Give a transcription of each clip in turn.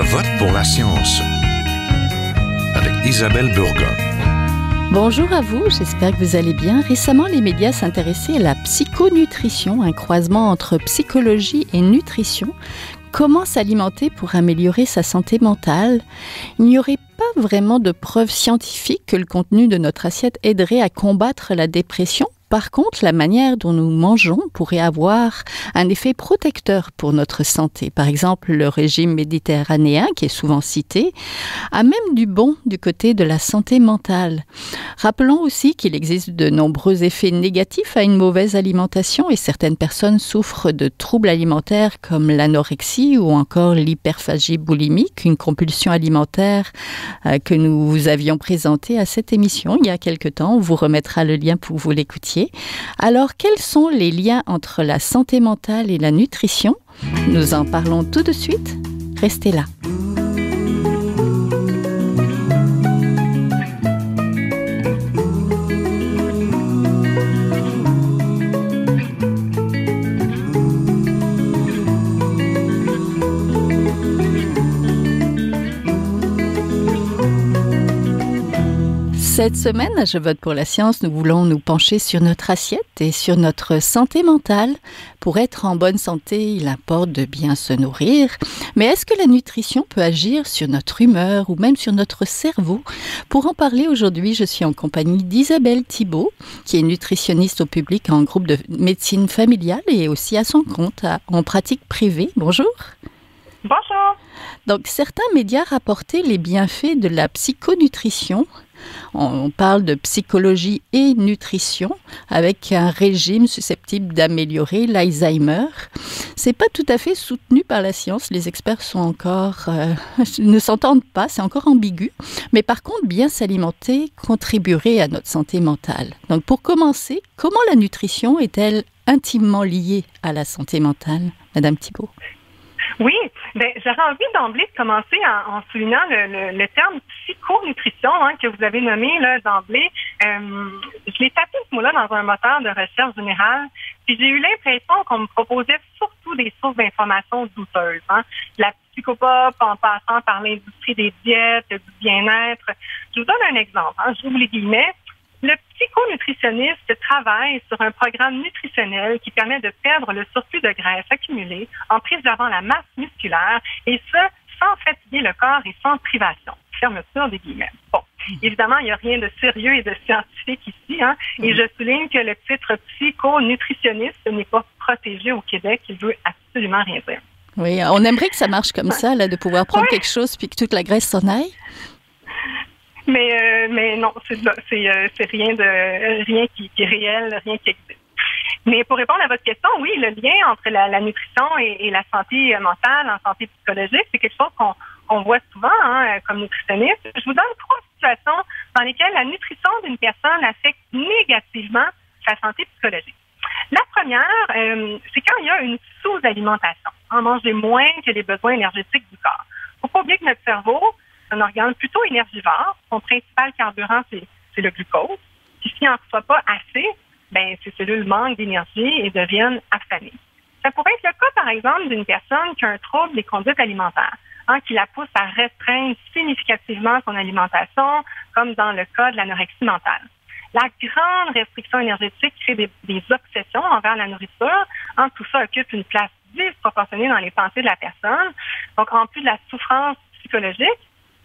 vote pour la science avec Isabelle Burgon. Bonjour à vous, j'espère que vous allez bien. Récemment, les médias s'intéressaient à la psychonutrition, un croisement entre psychologie et nutrition. Comment s'alimenter pour améliorer sa santé mentale? Il n'y aurait pas vraiment de preuves scientifiques que le contenu de notre assiette aiderait à combattre la dépression. Par contre, la manière dont nous mangeons pourrait avoir un effet protecteur pour notre santé. Par exemple, le régime méditerranéen, qui est souvent cité, a même du bon du côté de la santé mentale. Rappelons aussi qu'il existe de nombreux effets négatifs à une mauvaise alimentation et certaines personnes souffrent de troubles alimentaires comme l'anorexie ou encore l'hyperphagie boulimique, une compulsion alimentaire que nous vous avions présentée à cette émission il y a quelque temps. On vous remettra le lien pour que vous l'écoutiez. Alors, quels sont les liens entre la santé mentale et la nutrition? Nous en parlons tout de suite. Restez là. Cette semaine, à Je vote pour la science, nous voulons nous pencher sur notre assiette et sur notre santé mentale. Pour être en bonne santé, il importe de bien se nourrir. Mais est-ce que la nutrition peut agir sur notre humeur ou même sur notre cerveau? Pour en parler aujourd'hui, je suis en compagnie d'Isabelle Thibault, qui est nutritionniste au public en groupe de médecine familiale et aussi à son compte en pratique privée. Bonjour. Bonjour. Donc, certains médias rapportaient les bienfaits de la psychonutrition. On parle de psychologie et nutrition avec un régime susceptible d'améliorer l'Alzheimer. C'est pas tout à fait soutenu par la science. Les experts sont encore ne s'entendent pas, c'est encore ambigu. Mais par contre, bien s'alimenter contribuerait à notre santé mentale. Donc, pour commencer, comment la nutrition est-elle intimement liée à la santé mentale, Madame Thibault? Oui, j'aurais envie d'emblée de commencer en soulignant le terme psychonutrition que vous avez nommé là, d'emblée. Je l'ai tapé ce mot-là dans un moteur de recherche générale, puis j'ai eu l'impression qu'on me proposait surtout des sources d'informations douteuses. La psychopop en passant par l'industrie des diètes, du bien-être. Je vous donne un exemple, j'ouvre les guillemets. Le psychonutritionniste travaille sur un programme nutritionnel qui permet de perdre le surplus de graisse accumulé en préservant la masse musculaire et ce, sans fatiguer le corps et sans privation. Fermeture des guillemets. Bon, évidemment, il n'y a rien de sérieux et de scientifique ici, et je souligne que le titre psychonutritionniste n'est pas protégé au Québec. Il veut absolument rien dire. Oui, on aimerait que ça marche comme ça, là, de pouvoir prendre quelque chose puis que toute la graisse s'en aille. Mais non, c'est rien qui est réel, rien qui existe. Mais pour répondre à votre question, oui, le lien entre la nutrition et la santé mentale, en santé psychologique, c'est quelque chose qu'on voit souvent comme nutritionniste. Je vous donne 3 situations dans lesquelles la nutrition d'une personne affecte négativement sa santé psychologique. La première, c'est quand il y a une sous-alimentation. On mange moins que les besoins énergétiques du corps. Il ne faut pas oublier que notre cerveau, c'est un organe plutôt énergivore. Son principal carburant, c'est le glucose. Puis s'il n'en reçoit pas assez, ces cellules manquent d'énergie et deviennent affamées. Ça pourrait être le cas, par exemple, d'une personne qui a un trouble des conduites alimentaires, qui la pousse à restreindre significativement son alimentation, comme dans le cas de l'anorexie mentale. La grande restriction énergétique crée des obsessions envers la nourriture. Tout ça occupe une place disproportionnée dans les pensées de la personne. Donc, en plus de la souffrance psychologique,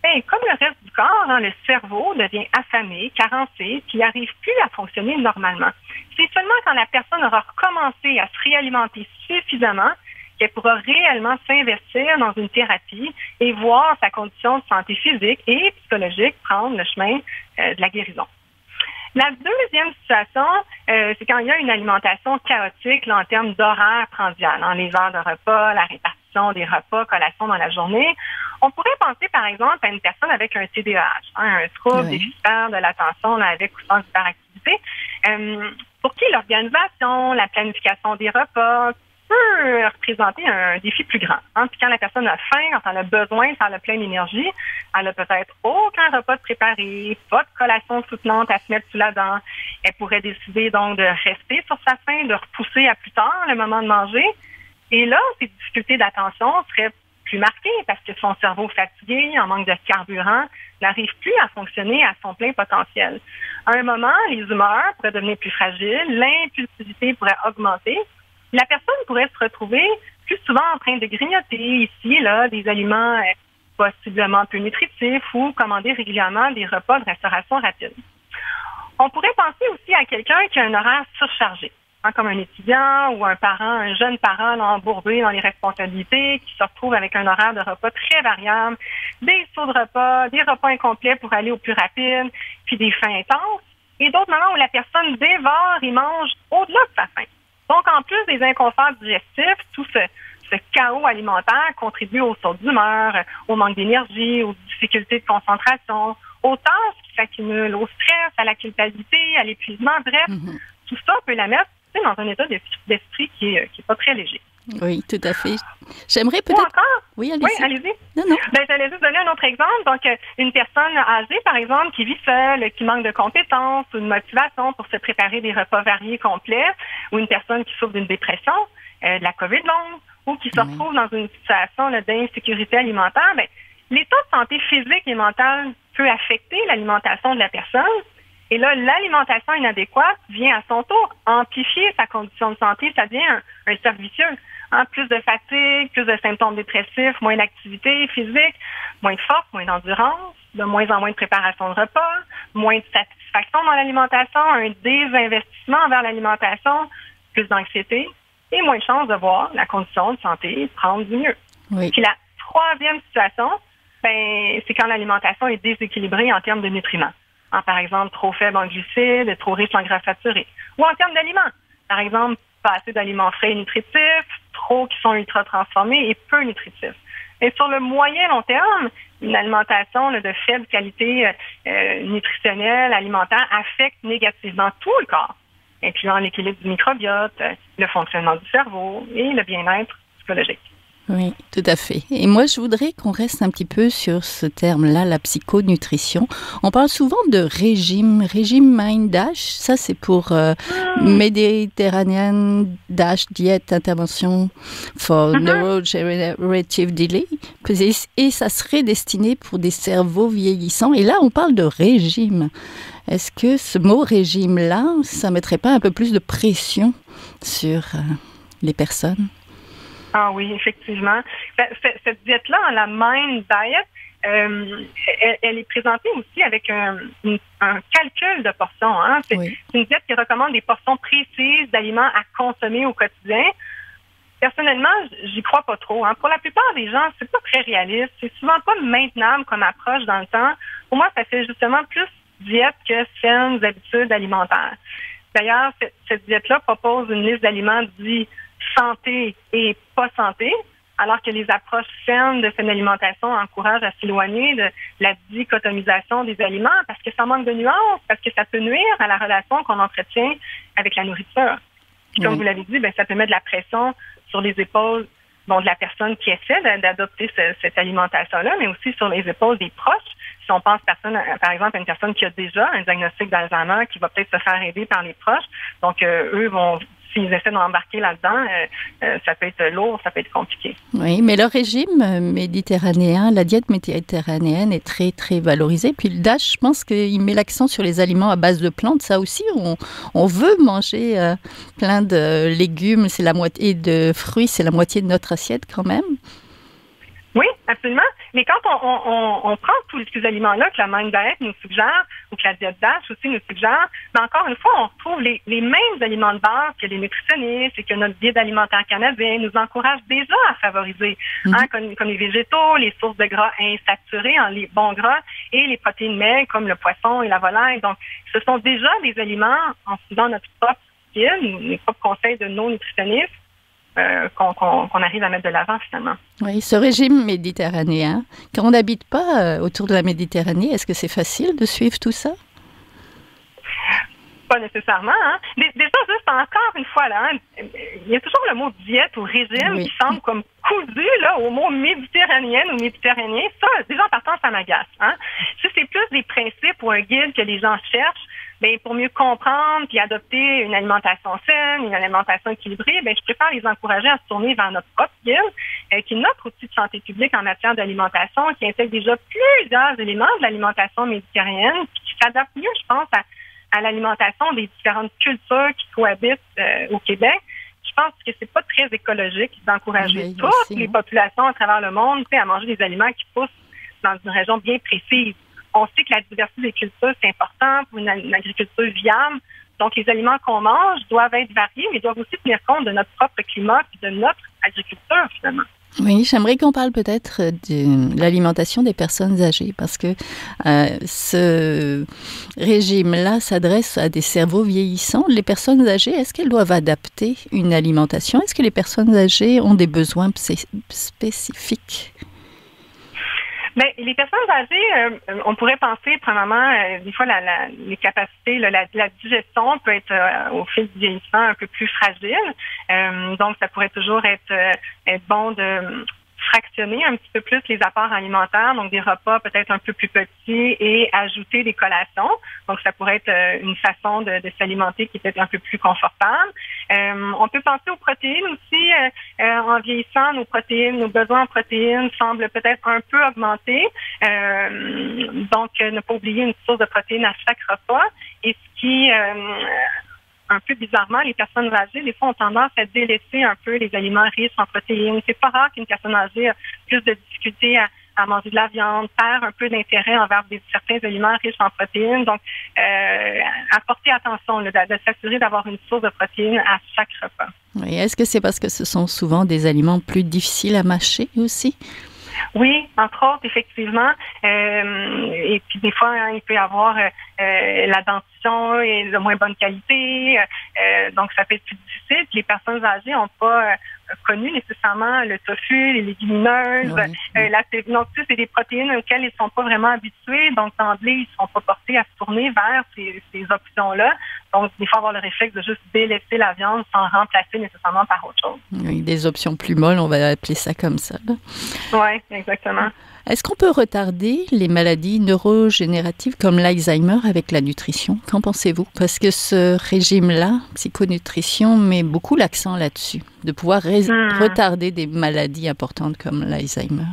comme le reste du corps, le cerveau devient affamé, carencé, puis n'arrive plus à fonctionner normalement. C'est seulement quand la personne aura recommencé à se réalimenter suffisamment qu'elle pourra réellement s'investir dans une thérapie et voir sa condition de santé physique et psychologique prendre le chemin de la guérison. La deuxième situation, c'est quand il y a une alimentation chaotique en termes d'horaire prandial, les heures de repas, la répartition des repas, collations dans la journée. On pourrait penser, par exemple, à une personne avec un TDAH, un trouble déficitaire de l'attention avec ou sans hyperactivité, pour qui l'organisation, la planification des repas peut représenter un défi plus grand. Puis quand la personne a faim, quand elle a besoin, quand elle a plein d'énergie, elle a peut-être aucun repas de préparé, pas de collation soutenante à se mettre sous la dent. Elle pourrait décider donc de rester sur sa faim, de repousser à plus tard le moment de manger. Et là, ces difficultés d'attention seraient plus marqué parce que son cerveau fatigué, en manque de carburant, n'arrive plus à fonctionner à son plein potentiel. À un moment, les humeurs pourraient devenir plus fragiles, l'impulsivité pourrait augmenter. La personne pourrait se retrouver plus souvent en train de grignoter ici et là des aliments possiblement peu nutritifs ou commander régulièrement des repas de restauration rapide. On pourrait penser aussi à quelqu'un qui a un horaire surchargé, comme un étudiant ou un parent, un jeune parent embourbé dans les responsabilités, qui se retrouve avec un horaire de repas très variable, des sauts de repas, des repas incomplets pour aller au plus rapide, puis des faims intenses, et d'autres moments où la personne dévore et mange au-delà de sa faim. Donc, en plus des inconforts digestifs, tout ce chaos alimentaire contribue aux sauts d'humeur, au manque d'énergie, aux difficultés de concentration, aux tâches qui s'accumulent, au stress, à la culpabilité, à l'épuisement. Bref, tout ça peut la mettre dans un état d'esprit qui est pas très léger. Oui, tout à fait. J'aimerais peut-être... Ou encore? Oui, allez-y. Oui, allez-y. Non. J'allais juste donner un autre exemple. Donc, une personne âgée, par exemple, qui vit seule, qui manque de compétences ou de motivation pour se préparer des repas variés complets, ou une personne qui souffre d'une dépression, de la COVID longue, ou qui se retrouve dans une situation d'insécurité alimentaire, l'état de santé physique et mentale peut affecter l'alimentation de la personne. Et là, l'alimentation inadéquate vient à son tour amplifier sa condition de santé. Ça devient un cercle vicieux. Plus de fatigue, plus de symptômes dépressifs, moins d'activité physique, moins de force, moins d'endurance, de moins en moins de préparation de repas, moins de satisfaction dans l'alimentation, un désinvestissement envers l'alimentation, plus d'anxiété et moins de chances de voir la condition de santé prendre du mieux. Oui. Puis la troisième situation, c'est quand l'alimentation est déséquilibrée en termes de nutriments. Par exemple, trop faible en glucides, trop riche en gras saturés. Ou en termes d'aliments. Par exemple, pas assez d'aliments frais et nutritifs, trop qui sont ultra transformés et peu nutritifs. Et sur le moyen long terme, une alimentation de faible qualité nutritionnelle, alimentaire, affecte négativement tout le corps, incluant l'équilibre du microbiote, le fonctionnement du cerveau et le bien-être psychologique. Oui, tout à fait. Et moi, je voudrais qu'on reste un petit peu sur ce terme-là, la psychonutrition. On parle souvent de régime Mind Dash. Ça, c'est pour Mediterranean Dash Diet Intervention for Neurodegenerative Delay. Et ça serait destiné pour des cerveaux vieillissants. Et là, on parle de régime. Est-ce que ce mot régime-là, ça mettrait pas un peu plus de pression sur les personnes? Ah oui, effectivement. Cette diète-là, la Mind Diet, elle est présentée aussi avec un calcul de portions. C'est une diète qui recommande des portions précises d'aliments à consommer au quotidien. Personnellement, j'y crois pas trop. Pour la plupart des gens, c'est pas très réaliste. C'est souvent pas maintenable comme approche dans le temps. Pour moi, ça fait justement plus diète que saines habitudes alimentaires. D'ailleurs, cette diète-là propose une liste d'aliments dits santé et pas santé, alors que les approches saines de cette alimentation encouragent à s'éloigner de la dichotomisation des aliments parce que ça manque de nuances, parce que ça peut nuire à la relation qu'on entretient avec la nourriture. Puis, comme vous l'avez dit, ça peut mettre de la pression sur les épaules de la personne qui essaie d'adopter cette alimentation-là, mais aussi sur les épaules des proches. Si on pense par exemple à une personne qui a déjà un diagnostic d'Alzheimer, qui va peut-être se faire aider par les proches, donc eux vont... S'ils essaient d'embarquer là-dedans, ça peut être lourd, ça peut être compliqué. Oui, mais le régime méditerranéen, la diète méditerranéenne est très, très valorisée. Puis le DASH, je pense qu'il met l'accent sur les aliments à base de plantes. Ça aussi, on veut manger plein de légumes, c'est la moitié de fruits, c'est la moitié de notre assiette quand même. Oui, absolument. Mais quand on prend tous ces aliments-là que la Mind Diet nous suggère, ou que la diète DASH aussi nous suggère, mais encore une fois, on retrouve les mêmes aliments de base que les nutritionnistes et que notre guide alimentaire canadien nous encourage déjà à favoriser, comme les végétaux, les sources de gras insaturés, les bons gras, et les protéines maigres comme le poisson et la volaille. Donc, ce sont déjà des aliments, en suivant notre propre guide, les propres conseils de nos nutritionnistes, qu'on arrive à mettre de l'avant finalement. Oui, ce régime méditerranéen, quand on n'habite pas autour de la Méditerranée, est-ce que c'est facile de suivre tout ça? Pas nécessairement. Déjà, juste encore une fois, il y a toujours le mot diète ou régime qui semble comme cousu au mot méditerranéenne ou méditerranéen. Ça, déjà en partant, ça m'agace. Si c'est plus des principes ou un guide que les gens cherchent, ben pour mieux comprendre puis adopter une alimentation saine, une alimentation équilibrée, ben je préfère les encourager à se tourner vers notre propre guide, qui est notre outil de santé publique en matière d'alimentation, qui intègre déjà plusieurs éléments de l'alimentation méditerranéenne, puis qui s'adapte mieux, je pense, à l'alimentation des différentes cultures qui cohabitent au Québec. Je pense que c'est pas très écologique d'encourager toutes les populations à travers le monde à manger des aliments qui poussent dans une région bien précise. On sait que la diversité des cultures, c'est important pour une agriculture viable. Donc, les aliments qu'on mange doivent être variés, mais doivent aussi tenir compte de notre propre climat et de notre agriculture, finalement. Oui, j'aimerais qu'on parle peut-être de l'alimentation des personnes âgées, parce que ce régime-là s'adresse à des cerveaux vieillissants. Les personnes âgées, est-ce qu'elles doivent adapter une alimentation? Est-ce que les personnes âgées ont des besoins spécifiques? Bien, les personnes âgées, on pourrait penser, premièrement, des fois, les capacités, la digestion peut être, au fil du vieillissement, un peu plus fragile. Donc, ça pourrait toujours être bon de fractionner un petit peu plus les apports alimentaires, donc des repas peut-être un peu plus petits et ajouter des collations. Donc, ça pourrait être une façon de s'alimenter qui est peut-être un peu plus confortable. On peut penser aux protéines aussi. En vieillissant, nos besoins en protéines semblent peut-être un peu augmenter. Donc, ne pas oublier une source de protéines à chaque repas. Et ce qui un peu bizarrement, les personnes âgées, des fois, ont tendance à délaisser un peu les aliments riches en protéines. C'est pas rare qu'une personne âgée a plus de difficultés à manger de la viande, perd un peu d'intérêt envers certains aliments riches en protéines. Donc, apporter attention, de s'assurer d'avoir une source de protéines à chaque repas. Oui, est-ce que c'est parce que ce sont souvent des aliments plus difficiles à mâcher aussi? Oui, entre autres, effectivement. Et puis des fois, il peut y avoir la dentition est de moins bonne qualité, donc ça peut être plus difficile. Puis les personnes âgées n'ont pas connu nécessairement le tofu, les légumineuses, donc c'est des protéines auxquelles ils ne sont pas vraiment habitués, donc d'emblée, ils ne sont pas portés à se tourner vers ces options-là. Donc, il faut avoir le réflexe de juste délaisser la viande sans remplacer nécessairement par autre chose. Oui, des options plus molles, on va appeler ça comme ça. Oui, exactement. Est-ce qu'on peut retarder les maladies neurogénératives comme l'Alzheimer avec la nutrition? Qu'en pensez-vous? Parce que ce régime-là, psychonutrition, met beaucoup l'accent là-dessus, de pouvoir retarder des maladies importantes comme l'Alzheimer.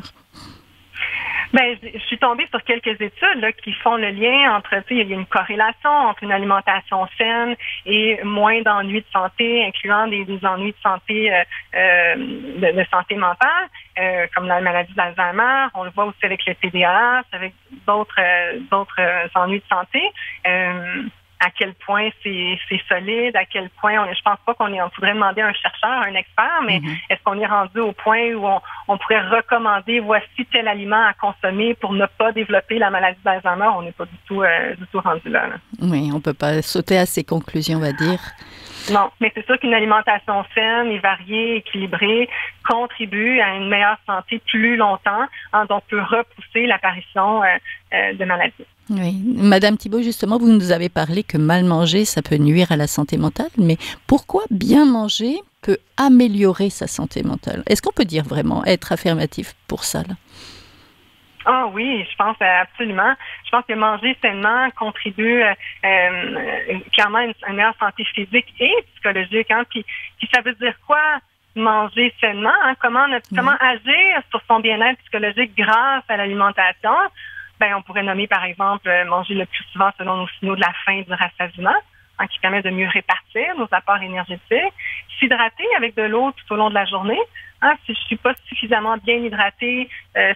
Ben, je suis tombée sur quelques études là, qui font le lien entre, il y a une corrélation entre une alimentation saine et moins d'ennuis de santé, incluant des ennuis de santé, de santé mentale, comme la maladie d'Alzheimer. On le voit aussi avec le TDAH, avec d'autres ennuis de santé. À quel point c'est solide, à quel point je pense pas on faudrait demander à un chercheur, à un expert, mais est-ce qu'on est rendu au point où on pourrait recommander voici tel aliment à consommer pour ne pas développer la maladie d'Alzheimer? On n'est pas du tout rendu là. Oui, on peut pas sauter à ces conclusions, on va dire. Non, mais c'est sûr qu'une alimentation saine et variée, équilibrée, contribue à une meilleure santé plus longtemps, donc peut repousser l'apparition de maladies. Oui. Madame Thibault, justement, vous nous avez parlé que mal manger, ça peut nuire à la santé mentale, mais pourquoi bien manger peut améliorer sa santé mentale? Est-ce qu'on peut dire vraiment, être affirmatif pour ça, là? Ah oui, je pense absolument. Je pense que manger sainement contribue clairement à une meilleure santé physique et psychologique. Puis ça veut dire quoi? Manger sainement, comment agir sur son bien-être psychologique grâce à l'alimentation? Ben, on pourrait nommer, par exemple, manger le plus souvent selon nos signaux de la faim et du rassasiement, qui permet de mieux répartir nos apports énergétiques. S'hydrater avec de l'eau tout au long de la journée. Si je suis pas suffisamment bien hydratée,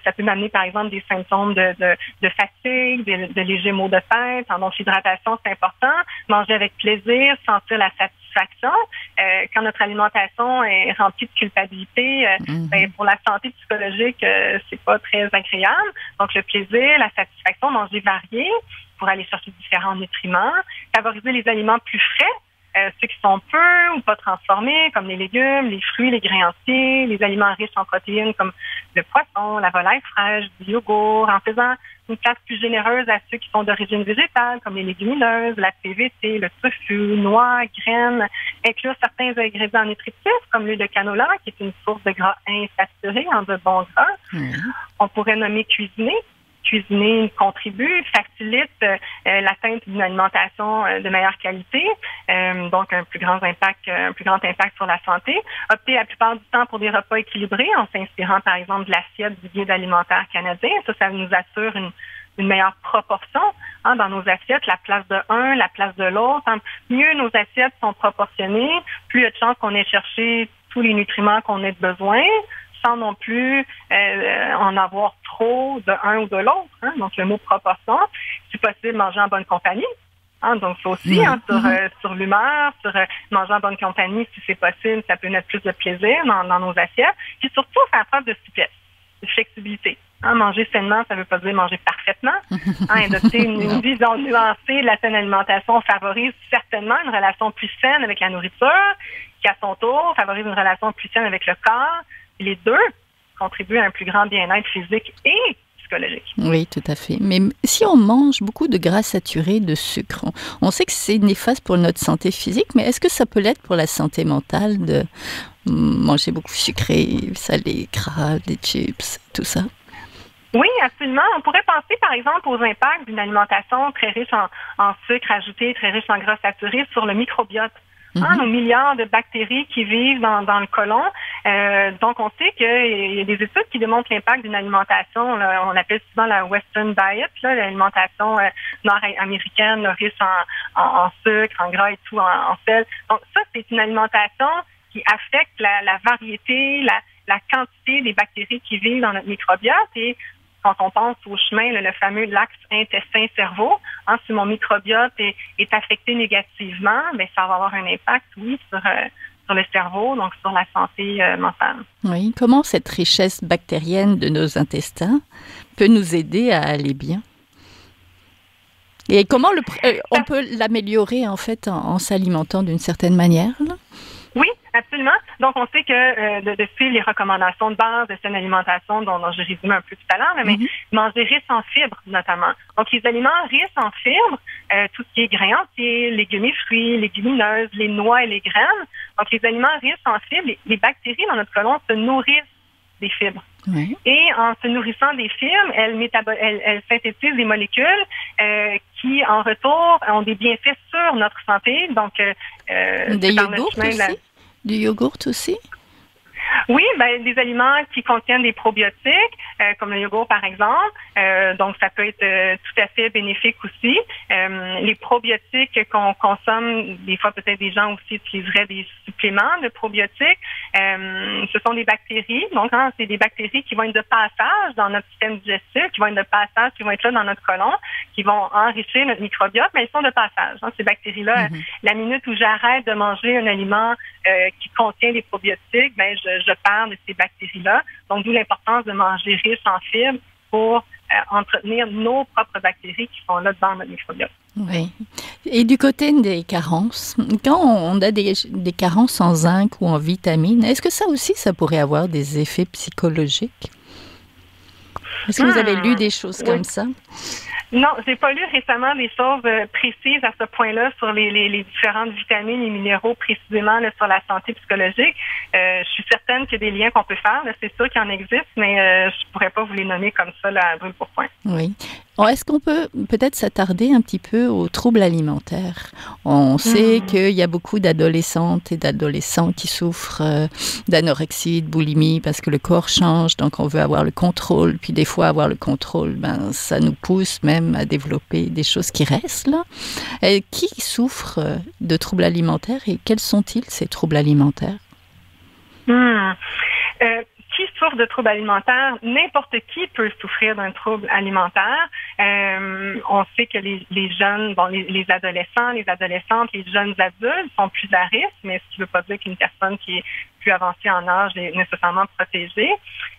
ça peut m'amener, par exemple, des symptômes de fatigue, de légers maux de tête. Donc, l'hydratation, c'est important. Manger avec plaisir, sentir la satisfaction. Quand notre alimentation est remplie de culpabilité, ben, pour la santé psychologique, c'est pas très agréable. Donc, le plaisir, la satisfaction, manger varié pour aller chercher différents nutriments. Favoriser les aliments plus frais. Ceux qui sont peu ou pas transformés, comme les légumes, les fruits, les grains entiers, les aliments riches en protéines comme le poisson, la volaille fraîche, du yogourt, en faisant une place plus généreuse à ceux qui sont d'origine végétale, comme les légumineuses, la PVC, le tofu, noix, graines, inclure certains ingrédients nutritifs, comme l'huile de canola, qui est une source de gras insaturés en de bons gras. On pourrait nommer cuisiner cuisiner contribue, facilite l'atteinte d'une alimentation de meilleure qualité, donc un plus grand impact sur la santé. Opter la plupart du temps pour des repas équilibrés en s'inspirant par exemple de l'assiette du guide alimentaire canadien. Ça nous assure une meilleure proportion dans nos assiettes, la place de un, la place de l'autre. Mieux nos assiettes sont proportionnées, plus il y a de chances qu'on ait cherché tous les nutriments qu'on ait besoin, sans non plus en avoir trop de un ou de l'autre. Donc, le mot proportion, si possible, manger en bonne compagnie. Donc, ça aussi, sur l'humeur, sur manger en bonne compagnie, si c'est possible, ça peut mettre plus de plaisir dans nos assiettes. Puis surtout, faire preuve de souplesse, de flexibilité. Manger sainement, ça ne veut pas dire manger parfaitement. Adopter une vision nuancée de la saine alimentation favorise certainement une relation plus saine avec la nourriture, qui à son tour favorise une relation plus saine avec le corps. Les deux contribuent à un plus grand bien-être physique et psychologique. Oui, tout à fait. Mais si on mange beaucoup de gras saturés, de sucre, on sait que c'est néfaste pour notre santé physique, mais est-ce que ça peut l'être pour la santé mentale de manger beaucoup sucré, salé, gras, des chips, tout ça? Oui, absolument. On pourrait penser, par exemple, aux impacts d'une alimentation très riche en sucre ajouté, très riche en gras saturés sur le microbiote. Nos milliards de bactéries qui vivent dans le côlon. Donc, on sait qu'il y a des études qui démontrent l'impact d'une alimentation, là, on appelle souvent la Western Diet, l'alimentation nord-américaine, là, riche en sucre, en gras et tout, en sel. Donc, ça, c'est une alimentation qui affecte la variété, la quantité des bactéries qui vivent dans notre microbiote. Et quand on pense au chemin, le fameux l'axe intestin-cerveau, si mon microbiote est affecté négativement, ça va avoir un impact, oui, sur le cerveau, donc sur la santé mentale. Oui, comment cette richesse bactérienne de nos intestins peut nous aider à aller bien? Et comment on peut l'améliorer, en fait, en s'alimentant d'une certaine manière, là? Oui, absolument. Donc, on sait que de suivre les recommandations de base de saine alimentation dont j'ai résumé un peu tout à l'heure, mais manger riche en fibres, notamment. Donc, les aliments riches en fibres, tout ce qui est grains entiers, légumes et fruits, légumineuses, les noix et les graines. Donc, les aliments riches en fibres, les bactéries dans notre côlon se nourrissent des fibres. Oui. Et en se nourrissant des fibres, elles synthétisent des molécules qui, en retour, ont des bienfaits sur notre santé. Donc, des yogourts aussi? Du yogourt aussi? Oui, des aliments qui contiennent des probiotiques, comme le yogourt par exemple. Donc, ça peut être tout à fait bénéfique aussi. Les probiotiques qu'on consomme, des fois peut-être des gens aussi utiliseraient des suppléments de probiotiques. Ce sont des bactéries. Donc, c'est des bactéries qui vont être de passage dans notre système digestif, qui vont être de passage, qui vont être là dans notre côlon, qui vont enrichir notre microbiote, mais elles sont de passage. Ces bactéries-là, la minute où j'arrête de manger un aliment qui contient des probiotiques, je perds de ces bactéries-là. Donc, d'où l'importance de manger riche en fibres pour entretenir nos propres bactéries qui sont là dans notre microbiote. Oui. Et du côté des carences, quand on a des carences en zinc ou en vitamines, est-ce que ça aussi, ça pourrait avoir des effets psychologiques? Est-ce que vous avez lu des choses comme ça? Non, j'ai pas lu récemment des choses précises à ce point-là sur les différentes vitamines et minéraux précisément là, sur la santé psychologique. Je suis certaine qu'il y a des liens qu'on peut faire. Là, c'est sûr qu'il en existe, mais je pourrais pas vous les nommer comme ça là, à brûle pour point. Oui. Est-ce qu'on peut peut-être s'attarder un petit peu aux troubles alimentaires? On sait qu'il y a beaucoup d'adolescentes et d'adolescents qui souffrent d'anorexie, de boulimie, parce que le corps change, donc on veut avoir le contrôle. Puis des fois, avoir le contrôle, ça nous pousse même à développer des choses qui restent là. Qui souffre de troubles alimentaires et quels sont-ils, ces troubles alimentaires? Qui souffre de troubles alimentaires? N'importe qui peut souffrir d'un trouble alimentaire. On sait que les jeunes, les adolescents, les adolescentes, les jeunes adultes sont plus à risque, mais ce qui ne veut pas dire qu'une personne qui est plus avancée en âge est nécessairement protégée.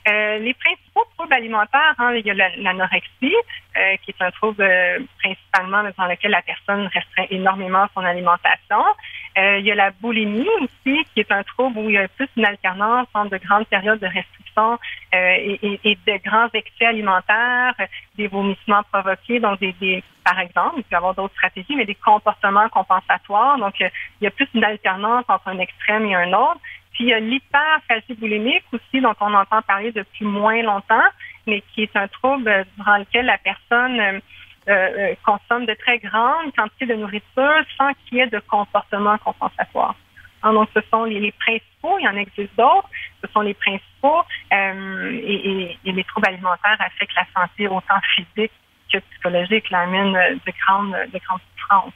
Les principaux troubles alimentaires, il y a l'anorexie, qui est un trouble principalement dans lequel la personne restreint énormément son alimentation. Il y a la boulimie aussi, qui est un trouble où il y a plus une alternance entre de grandes périodes de restriction et de grands excès alimentaires, des vomissements provoqués, donc par exemple, il peut y avoir d'autres stratégies, mais des comportements compensatoires. Donc, il y a plus une alternance entre un extrême et un autre. Puis il y a l'hyperphagie boulimique aussi, dont on entend parler depuis moins longtemps, mais qui est un trouble durant lequel la personne consomme de très grandes quantités de nourriture sans qu'il y ait de comportement compensatoire. Donc, ce sont les principaux, il y en existe d'autres, ce sont les principaux, et les troubles alimentaires affectent la santé autant physique que psychologique, là, amènent de grandes souffrances.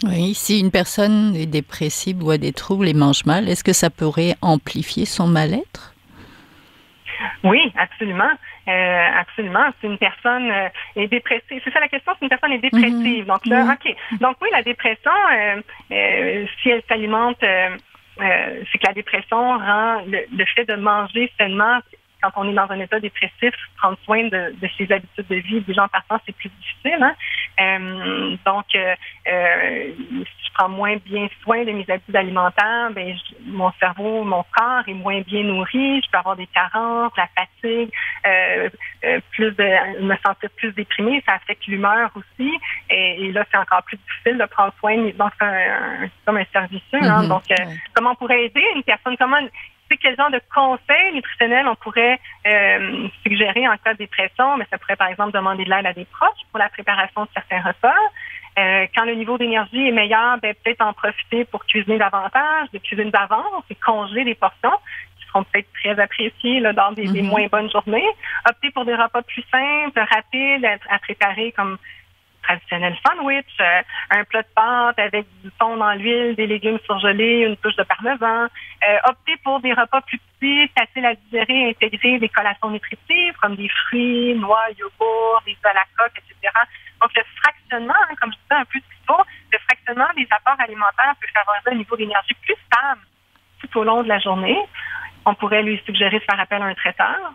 Oui, si une personne est dépressive ou a des troubles et mange mal, est-ce que ça pourrait amplifier son mal-être? Oui, absolument. Absolument. Si une personne est dépressive, c'est ça la question, si une personne est dépressive. Donc là, OK. Donc oui, la dépression, si elle s'alimente, c'est que la dépression rend le fait de manger sainement, quand on est dans un état dépressif, prendre soin de ses habitudes de vie, déjà en partant, c'est plus difficile. Donc, si je prends moins bien soin de mes habitudes alimentaires, mon cerveau, mon corps est moins bien nourri, je peux avoir des carences, la fatigue, me sentir plus déprimée, ça affecte l'humeur aussi. Et là, c'est encore plus difficile de prendre soin. Donc, c'est comme un service. Donc, comment on pourrait aider une personne? Quel genre de conseils nutritionnels on pourrait suggérer en cas de dépression? Mais ça pourrait, par exemple, demander de l'aide à des proches pour la préparation de certains repas. Quand le niveau d'énergie est meilleur, peut-être en profiter pour cuisiner davantage, de cuisiner d'avance et congeler des portions qui seront peut-être très appréciées là, dans des moins bonnes journées. Opter pour des repas plus simples, rapides à préparer, comme traditionnel sandwich, un plat de pâtes avec du thon dans l'huile, des légumes surgelés, une touche de parmesan. Opter pour des repas plus petits, faciles à digérer, intégrer des collations nutritives comme des fruits, noix, yogourt, des œufs à la coque, etc. Donc, le fractionnement, comme je disais un peu plus tôt, le fractionnement des apports alimentaires peut favoriser un niveau d'énergie plus stable tout au long de la journée. On pourrait lui suggérer de faire appel à un traiteur.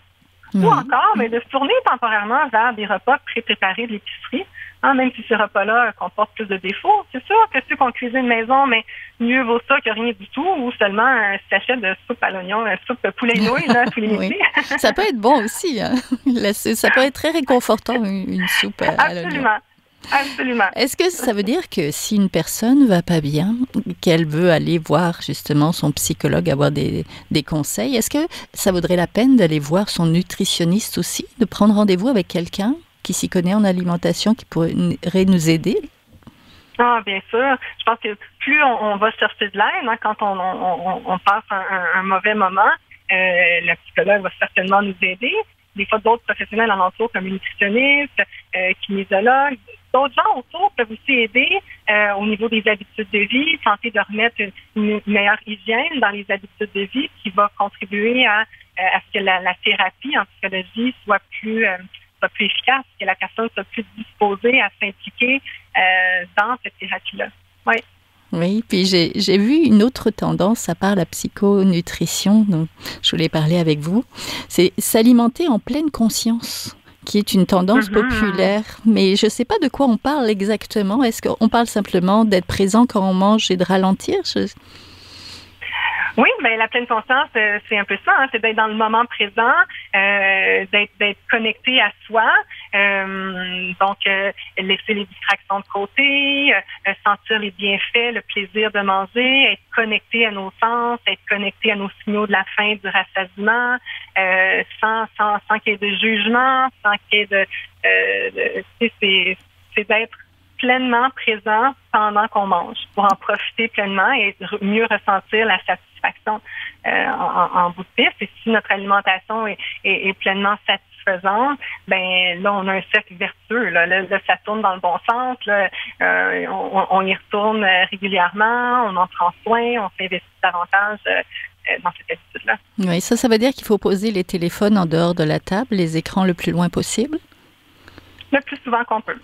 Ou encore, de se tourner temporairement vers des repas pré-préparés de l'épicerie. Même si ces repas-là comportent plus de défauts. C'est sûr que ceux qu'on cuisine maison, mais mieux vaut ça que rien du tout, ou seulement un sachet de soupe à l'oignon, soupe poulet nouilles, là, tous les midis. Ça peut être bon aussi. Hein? Ça peut être très réconfortant, une soupe à l'oignon. Absolument. Est-ce que ça veut dire que si une personne va pas bien, qu'elle veut aller voir justement son psychologue, avoir des conseils, est-ce que ça vaudrait la peine d'aller voir son nutritionniste aussi, de prendre rendez-vous avec quelqu'un qui s'y connaît en alimentation, qui pourrait nous aider? Ah, bien sûr. Je pense que plus on va chercher de l'aide, quand on passe un mauvais moment, le psychologue va certainement nous aider. Des fois, d'autres professionnels en entour, comme nutritionnistes, kinésiologues, d'autres gens autour peuvent aussi aider au niveau des habitudes de vie, tenter de remettre une meilleure hygiène dans les habitudes de vie qui va contribuer à ce que la thérapie en psychologie soit plus efficace, que la personne soit plus disposée à s'impliquer dans cette thérapie-là. Oui. Oui, puis j'ai vu une autre tendance, à part la psychonutrition, dont je voulais parler avec vous, c'est s'alimenter en pleine conscience, qui est une tendance populaire. Mais je ne sais pas de quoi on parle exactement. Est-ce qu'on parle simplement d'être présent quand on mange et de ralentir? Oui, la pleine conscience, c'est un peu ça. C'est d'être dans le moment présent, d'être connecté à soi. Donc, laisser les distractions de côté, sentir les bienfaits, le plaisir de manger, être connecté à nos sens, être connecté à nos signaux de la faim, du rassasiement, sans qu'il y ait de jugement, sans qu'il y ait c'est d'être pleinement présent pendant qu'on mange, pour en profiter pleinement et mieux ressentir la satisfaction en bout de piste. Et si notre alimentation est pleinement satisfaisante, là, on a un cercle vertueux. Là, ça tourne dans le bon sens. Là, on y retourne régulièrement, on en prend soin, on s'investit davantage dans cette habitude-là. Oui, ça veut dire qu'il faut poser les téléphones en dehors de la table, les écrans le plus loin possible? Le plus souvent qu'on peut.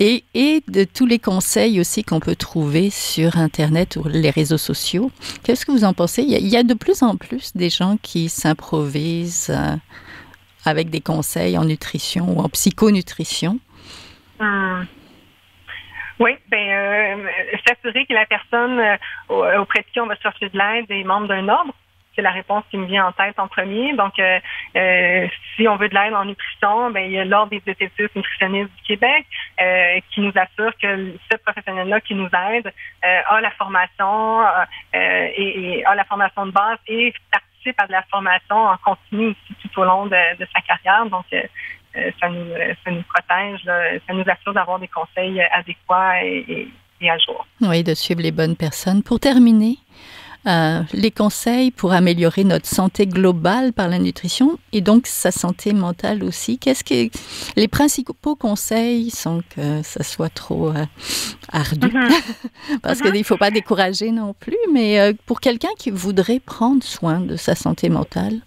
Et de tous les conseils aussi qu'on peut trouver sur Internet ou les réseaux sociaux, qu'est-ce que vous en pensez? Il y a de plus en plus des gens qui s'improvisent avec des conseils en nutrition ou en psychonutrition. Oui, s'assurer que la personne auprès de qui on va chercher de l'aide est membre d'un ordre. C'est la réponse qui me vient en tête en premier. Donc, si on veut de l'aide en nutrition, il y a l'Ordre des diététistes nutritionnistes du Québec qui nous assure que ce professionnel-là qui nous aide a la formation et a la formation de base et participe à de la formation en continu aussi tout au long de sa carrière. Donc, ça nous protège, là, ça nous assure d'avoir des conseils adéquats et à jour. Oui, de suivre les bonnes personnes. Pour terminer, les conseils pour améliorer notre santé globale par la nutrition et donc sa santé mentale aussi. Qu'est-ce que les principaux conseils sont que ça soit trop ardu parce qu'il ne faut pas décourager non plus, mais pour quelqu'un qui voudrait prendre soin de sa santé mentale?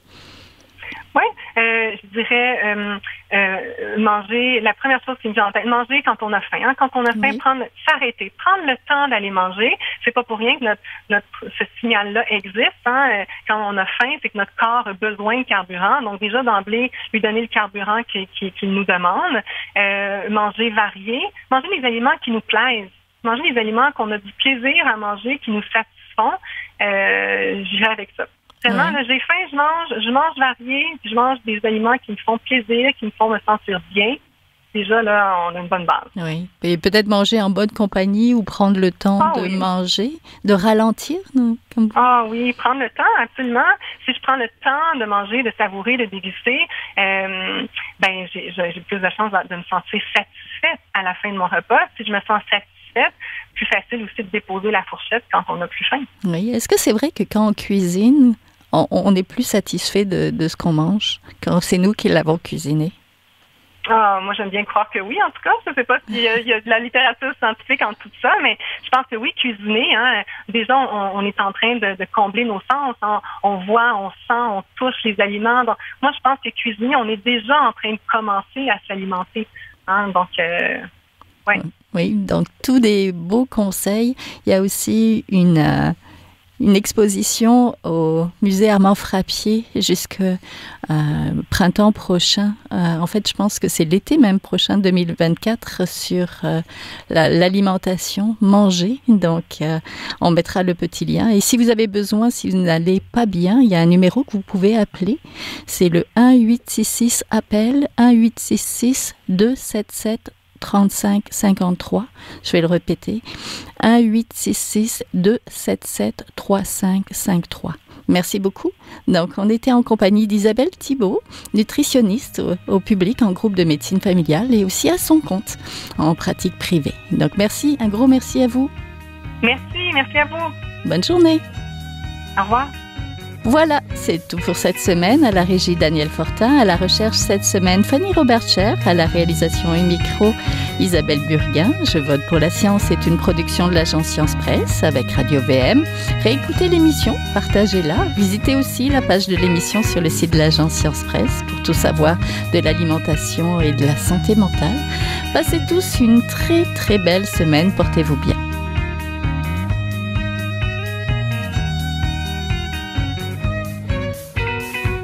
Oui, je dirais manger. La première chose qui me vient en tête, manger quand on a faim. Hein? Quand on a faim, s'arrêter, prendre le temps d'aller manger. C'est pas pour rien que ce signal-là existe. Hein? Quand on a faim, c'est que notre corps a besoin de carburant. Donc déjà d'emblée, lui donner le carburant qu'il nous demande. Manger varié, manger des aliments qui nous plaisent, manger des aliments qu'on a du plaisir à manger, qui nous satisfont. J'irai avec ça. Tellement, là, j'ai faim, je mange varié, puis je mange des aliments qui me font plaisir, qui me font me sentir bien. Déjà, là, on a une bonne base. Oui. Et peut-être manger en bonne compagnie ou prendre le temps de manger, de ralentir, non? Ah oui, prendre le temps, absolument. Si je prends le temps de manger, de savourer, de déguster, j'ai plus de chance de me sentir satisfaite à la fin de mon repas. Si je me sens satisfaite, plus facile aussi de déposer la fourchette quand on n'a plus faim. Oui. Est-ce que c'est vrai que quand on cuisine, on est plus satisfait de ce qu'on mange quand c'est nous qui l'avons cuisiné? Ah, moi, j'aime bien croire que oui, en tout cas. Je ne sais pas s'il y a de la littérature scientifique en tout ça, mais je pense que oui, cuisiner, hein, déjà, on est en train de combler nos sens. Hein. On voit, on sent, on touche les aliments. Donc, moi, je pense que cuisiner, on est déjà en train de commencer à s'alimenter. Hein. Donc, oui. Oui, donc tous des beaux conseils. Il y a aussi une exposition au musée Armand Frappier jusqu'au printemps prochain. En fait, je pense que c'est l'été même prochain, 2024, sur l'alimentation, manger. Donc, on mettra le petit lien. Et si vous avez besoin, si vous n'allez pas bien, il y a un numéro que vous pouvez appeler. C'est le 1-866-APPEL, 1-866-277 35 53. Je vais le répéter. 1-866-277-3553. Merci beaucoup. Donc, on était en compagnie d'Isabelle Thibault, nutritionniste au public en groupe de médecine familiale et aussi à son compte en pratique privée. Donc, merci, un gros merci à vous. Merci à vous. Bonne journée. Au revoir. Voilà, c'est tout pour cette semaine. À la régie, Daniel Fortin. À la recherche cette semaine, Fanny Robert-Cher. À la réalisation et micro, Isabelle Burguin. Je vote pour la science est une production de l'agence Science Presse avec Radio VM. Réécoutez l'émission, partagez-la. Visitez aussi la page de l'émission sur le site de l'agence Science Presse pour tout savoir de l'alimentation et de la santé mentale. Passez tous une très très belle semaine. Portez-vous bien.